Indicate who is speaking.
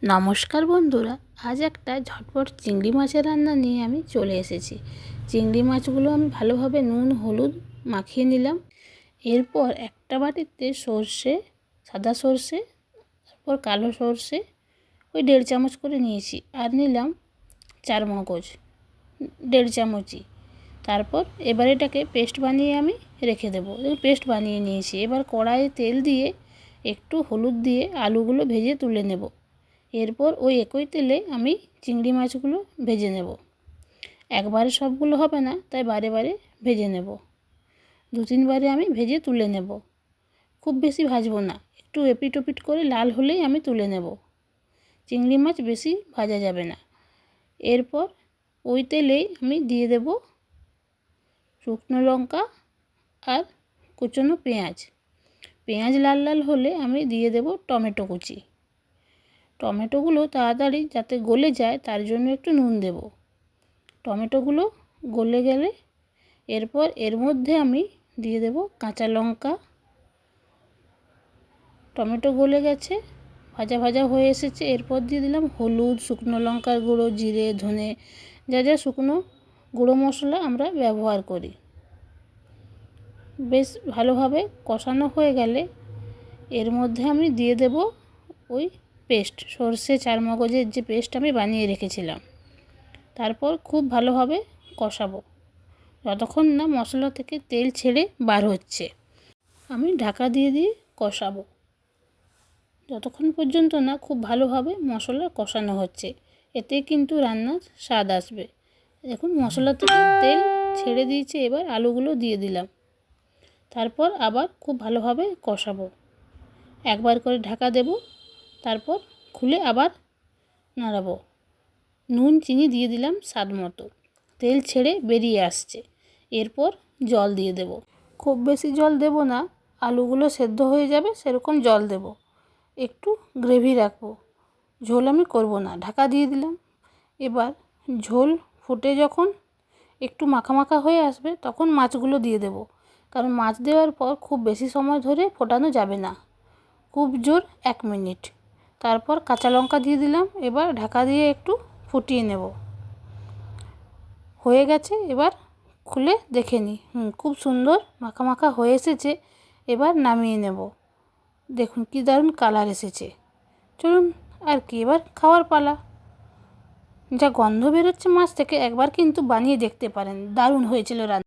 Speaker 1: নমস্কার বন্ধুরা, আজ একটা ঝটপট চিংড়ি মাছের রান্না নিয়ে আমি চলে এসেছি। চিংড়ি মাছগুলো আমি ভালোভাবে নুন হলুদ মাখিয়ে নিলাম। এরপর একটা বাটিতে সর্ষে, সাদা সর্ষে, তারপর কালো সর্ষে ওই 1.5 চামচ করে নিয়েছি, আর নিলাম চারমগজ 1.5 চামচই। তারপর এবার এটাকে পেস্ট বানিয়ে আমি রেখে দেবো। পেস্ট বানিয়ে নিয়েছি। এবার কড়াইয়ে তেল দিয়ে একটু হলুদ দিয়ে আলুগুলো ভেজে তুলে নেব। এরপর ওই একই তেলে আমি চিংড়ি মাছগুলো ভেজে নেব। একবারে সবগুলো হবে না, তাই বারে বারে ভেজে নেব। 2-3 বারে আমি ভেজে তুলে নেব। খুব বেশি ভাজবো না, একটু এপিট ওপিট করে লাল হলেই আমি তুলে নেব। চিংড়ি মাছ বেশি ভাজা যাবে না। এরপর ওই তেলেই আমি দিয়ে দেব শুকনো লঙ্কা আর কুচনো পেঁয়াজ। পেঁয়াজ লাল লাল হলে আমি দিয়ে দেব টমেটো কুচি। টমেটোগুলো তাড়াতাড়ি যাতে গলে যায় তার জন্য একটু নুন দেব। টমেটোগুলো গলে গেলে এরপর এর মধ্যে আমি দিয়ে দেব কাঁচা লঙ্কা। টমেটো গলে গেছে, ভাজা ভাজা হয়ে এসেছে। এরপর দিয়ে দিলাম হলুদ, শুকনো লঙ্কার গুঁড়ো, জিরে, ধনে, যা যা শুকনো গুঁড়ো মশলা আমরা ব্যবহার করি। বেশ ভালোভাবে কষানো হয়ে গেলে এর মধ্যে আমি দিয়ে দেব ওই পেস্ট, সর্ষে চারমগজের যে পেস্ট আমি বানিয়ে রেখেছিলাম। তারপর খুব ভালোভাবে কষাবো যতক্ষণ না মশলা থেকে তেল ছেড়ে বার হচ্ছে। আমি ঢাকা দিয়ে দিয়ে কষাবো যতক্ষণ পর্যন্ত না খুব ভালোভাবে মশলা কষানো হচ্ছে। এতে কিন্তু রান্নার স্বাদ আসবে। দেখুন মশলা থেকে তেল ছেড়ে দিয়েছে। এবার আলুগুলো দিয়ে দিলাম। তারপর আবার খুব ভালোভাবে কষাবো। একবার করে ঢাকা দেব, তারপর খুলে আবার নাড়াবো। নুন চিনি দিয়ে দিলাম স্বাদ মতো। তেল ছেড়ে বেরিয়ে আসছে। এরপর জল দিয়ে দেব। খুব বেশি জল দেব না, আলুগুলো সেদ্ধ হয়ে যাবে সেরকম জল দেব। একটু গ্রেভি রাখবো, ঝোল আমি করব না। ঢাকা দিয়ে দিলাম। এবার ঝোল ফুটে যখন একটু মাখা মাখা হয়ে আসবে তখন মাছগুলো দিয়ে দেব। কারণ মাছ দেওয়ার পর খুব বেশি সময় ধরে ফোটানো যাবে না, খুব জোর 1 মিনিট। তারপর কাঁচা লঙ্কা দিয়ে দিলাম। এবার ঢাকা দিয়ে একটু ফুটিয়ে নেব। হয়ে গেছে, এবার খুলে দেখে নিই। খুব সুন্দর মাখা মাখা হয়ে এসেছে। এবার নামিয়ে নেব। দেখুন কি দারুণ কালার এসেছে। চলুন আর কি, এবার খাওয়ার পালা। যা গন্ধ বেরোচ্ছে মাছ থেকে, একবার কিন্তু বানিয়ে দেখতে পারেন, দারুণ হয়েছিল রান্না।